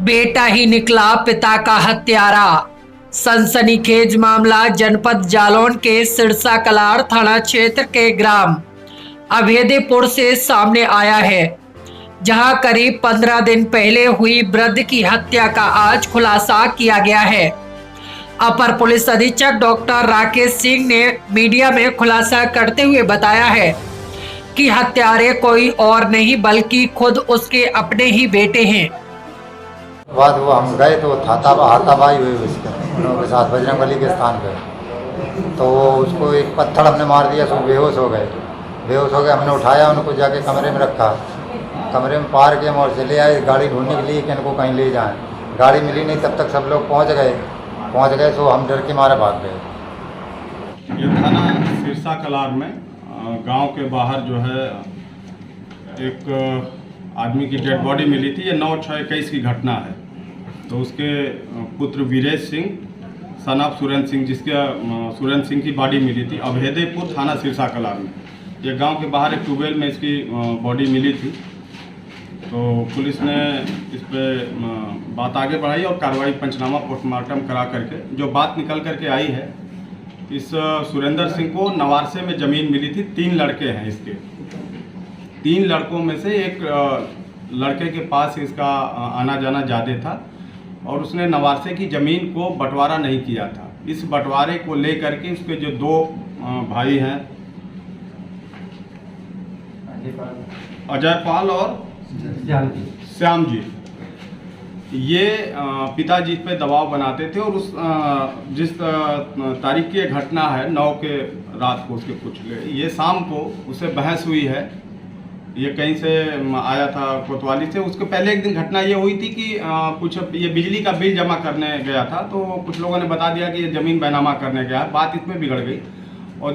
बेटा ही निकला पिता का हत्यारा। सनसनीखेज मामला जनपद जालौन के सिरसा कलार थाना क्षेत्र के ग्राम अभेदेपुर से सामने आया है, जहां करीब 15 दिन पहले हुई वृद्ध की हत्या का आज खुलासा किया गया है। अपर पुलिस अधीक्षक डॉक्टर राकेश सिंह ने मीडिया में खुलासा करते हुए बताया है कि हत्यारे कोई और नहीं बल्कि खुद उसके अपने ही बेटे हैं। बाद वो हम गए तो हाथापाई हुई उसके उनके साथ बजरंगबली के स्थान पे, तो उसको एक पत्थर हमने मार दिया, सब बेहोश हो गए। हमने उठाया, उनको जाके कमरे में रखा, कमरे में पार के हम और चले आए गाड़ी ढूंढने के लिए कि इनको कहीं ले जाएं। गाड़ी मिली नहीं, तब तक सब लोग पहुंच गए तो हम डर के मारे भाग गए। ये थाना सिरसा कलार में गांव के बाहर जो है एक आदमी की डेड बॉडी मिली थी। ये 9/6/21 की घटना है। तो उसके पुत्र वीरेश सिंह सन ऑफ सुरेंद्र सिंह, जिसके सुरेंद्र सिंह की बॉडी मिली थी अभेदेपुर थाना सिरसा कलार में। ये गांव के बाहर एक ट्यूबवेल में इसकी बॉडी मिली थी। तो पुलिस ने इस पर बात आगे बढ़ाई और कार्रवाई पंचनामा पोस्टमार्टम करा करके जो बात निकल करके आई है, इस सुरेंद्र सिंह को नवारसे में ज़मीन मिली थी। 3 लड़के हैं इसके। 3 लड़कों में से एक लड़के के पास इसका आना जाना ज़्यादा था और उसने नवारसे की ज़मीन को बंटवारा नहीं किया था। इस बंटवारे को लेकर के उसके जो 2 भाई हैं, अजय पाल और श्याम जी, ये पिताजी पे दबाव बनाते थे और उस जिस तारीख की घटना है 9 के रात को उसके कुछ ये शाम को उससे बहस हुई है। ये कहीं से आया था कोतवाली से। उसके पहले एक दिन घटना ये हुई थी कि कुछ ये बिजली का बिल जमा करने गया था, तो कुछ लोगों ने बता दिया कि ये ज़मीन बैनामा करने गया है। बात इसमें बिगड़ गई और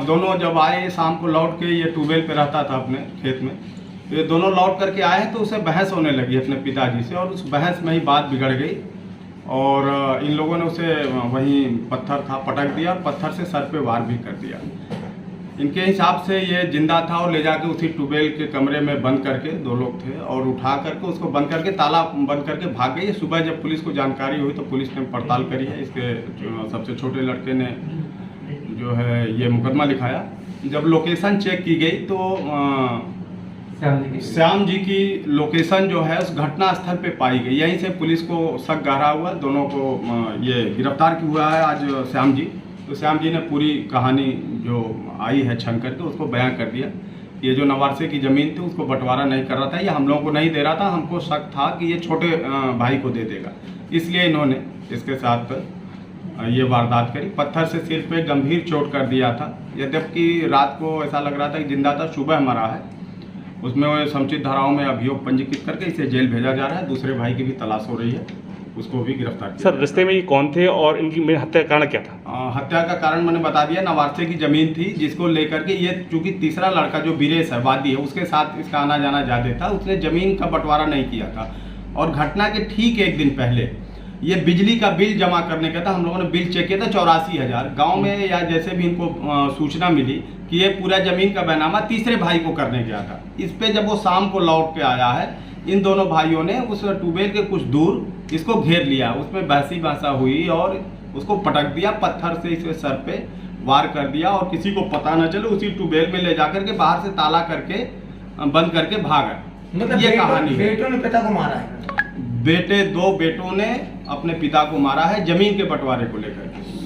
दोनों जब आए शाम को लौट के, ये ट्यूबवेल पे रहता था अपने खेत में, तो ये दोनों लौट करके आए तो उसे बहस होने लगी अपने पिताजी से और उस बहस में ही बात बिगड़ गई और इन लोगों ने उसे वहीं पत्थर था पटक दिया और पत्थर से सर पे वार भी कर दिया। इनके हिसाब से ये जिंदा था और ले जाके उसी ट्यूबवेल के कमरे में बंद करके, 2 लोग थे, और उठा करके उसको बंद करके ताला बंद करके भाग गई। सुबह जब पुलिस को जानकारी हुई तो पुलिस ने पड़ताल करी है। इसके सबसे छोटे लड़के ने जो है ये मुकदमा लिखाया। जब लोकेशन चेक की गई तो श्याम जी की लोकेशन जो है उस घटना स्थल पे पाई गई। यहीं से पुलिस को शक गहरा हुआ, दोनों को ये गिरफ्तार हुआ है आज श्याम जी। तो श्याम जी ने पूरी कहानी जो आई है छन करके उसको बयां कर दिया। ये जो नवारसे की ज़मीन थी उसको बंटवारा नहीं कर रहा था, ये हम लोगों को नहीं दे रहा था। हमको शक था कि ये छोटे भाई को दे देगा, इसलिए इन्होंने इसके साथ ये वारदात करी। पत्थर से सिर पे गंभीर चोट कर दिया था। यद्यपि रात को ऐसा लग रहा था कि जिंदा था, सुबह मरा है। उसमें वो समुचित धाराओं में अभियोग पंजीकृत करके इसे जेल भेजा जा रहा है। दूसरे भाई की भी तलाश हो रही है, उसको भी गिरफ्तार किया। सर, रिश्ते में ये कौन थे और इनकी हत्या का कारण क्या था? हत्या का कारण मैंने बता दिया, नवारसे की ज़मीन थी जिसको लेकर के ये, चूँकि तीसरा लड़का जो वीरेश है वादी है, उसके साथ इसका आना जाना ज़्यादा था। उसने ज़मीन का बंटवारा नहीं किया था और घटना के ठीक 1 दिन पहले ये बिजली का बिल जमा करने का था। हम लोगों ने बिल चेक किया था 84,000। गाँव में या जैसे भी इनको सूचना मिली कि ये पूरा ज़मीन का बैनामा तीसरे भाई को करने गया था। इस पे जब वो शाम को लौट के आया है, इन दोनों भाइयों ने उस ट्यूबवेल के कुछ दूर इसको घेर लिया। उसमें बहसा हुई और उसको पटक दिया, पत्थर से इसके सर पे वार कर दिया और किसी को पता न चले उसी ट्यूबवेल में ले जाकर के बाहर से ताला करके बंद करके भागा। मतलब ये कहानी है। बेटों ने पिता को मारा है? 2 बेटों ने अपने पिता को मारा है ज़मीन के बंटवारे को लेकर।